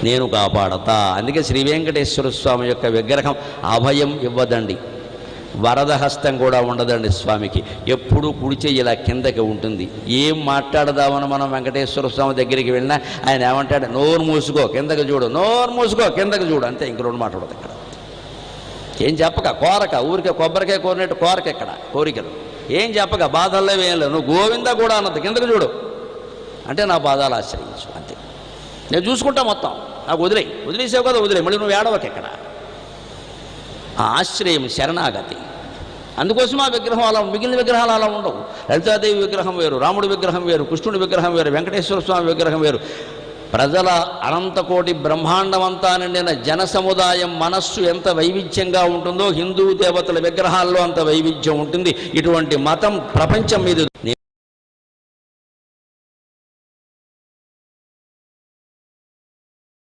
నేను కాపాడతా. అందుకే శ్రీ వెంకటేశ్వర స్వామి యొక్క విగ్రహం అభయం ఇవ్వదండి, వరద హస్తం కూడా ఉండదండి స్వామికి. ఎప్పుడూ కుడి చెయ్యి ఇలా కిందకి ఉంటుంది. ఏం మాట్లాడదామని మనం వెంకటేశ్వర స్వామి దగ్గరికి వెళ్ళినా ఆయన ఏమంటాడు, నోరు మూసుకో కిందకి చూడు, నోరు మూసుకో కిందకి చూడు, అంతే. ఇంక రెండు మాట్లాడదు ఇక్కడ. ఏం చెప్పక కోరక, ఊరికే కొబ్బరికాయ కోరినట్టు కోరక ఇక్కడ కోరికలు ఏం చెప్పక, బాధల్లో ఏం లేదు. నువ్వు గోవింద కూడా అన్నది, కిందకి చూడు అంటే నా పాదాలు ఆశ్రయించు, అంతే. నేను చూసుకుంటా మొత్తం, నాకు వదిలేసావు కదా వదిలే, మళ్ళీ నువ్వు ఏడవక ఇక్కడ. ఆ ఆశ్రయం శరణాగతి. అందుకోసం ఆ విగ్రహం అలా, మిగిలిన విగ్రహాలు అలా ఉండవు. లలితాదేవి విగ్రహం వేరు, రాముడి విగ్రహం వేరు, కృష్ణుడి విగ్రహం వేరు, వెంకటేశ్వర స్వామి విగ్రహం వేరు. ప్రజల అనంతకోటి బ్రహ్మాండమంతా నిండిన జన సముదాయం మనస్సు ఎంత వైవిధ్యంగా ఉంటుందో హిందూ దేవతల విగ్రహాల్లో అంత వైవిధ్యం ఉంటుంది. ఇటువంటి మతం ప్రపంచం మీద